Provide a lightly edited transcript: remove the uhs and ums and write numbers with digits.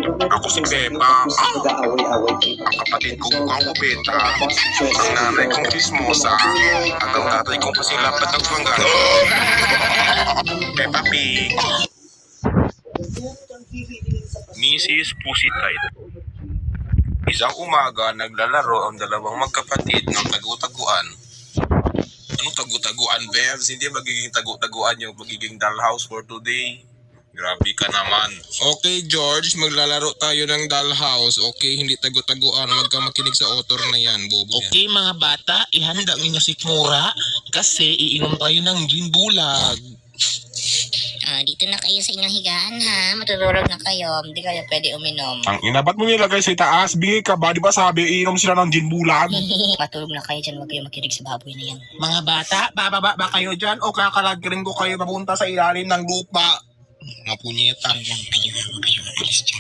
Ako si Pepa. Ang kapatid kong mukhang kubeta. Ang nanay kong chismosa. At ang tatay kong pasilapat ng mangga. Peppa Pig. Mrs. Pussytite. Isang umaga, naglalaro ang dalawang magkapatid ng tagu-taguan. Anong tagu-taguan, Bevs? Hindi magiging tagu-taguan yung magiging dollhouse for today. Grabe ka naman. Okay, George, maglalaro tayo ng dollhouse. Okay, hindi tagu-taguan. Huwag ka makinig sa author na yan, bobo. Okay mga bata, ihanda ninyo si Kimura kasi iinom tayo ng gin bulag. Dito na kayo sa inyong higaan ha. Matutulog na kayo. Hindi kayo pwede uminom. Ang inabat mo nilagay sa itaas, bingi ka ba? Di ba sabi, iinom sila ng gin bulag? Matulog na kayo dyan. Huwag kayo makinig sa baboy na yan. Mga bata, bababa ba kayo dyan o kakalagring ko kayo papunta sa ilalim ng lupa? Mga punyeta. Lang kayo. Huwag kayo alis dyan.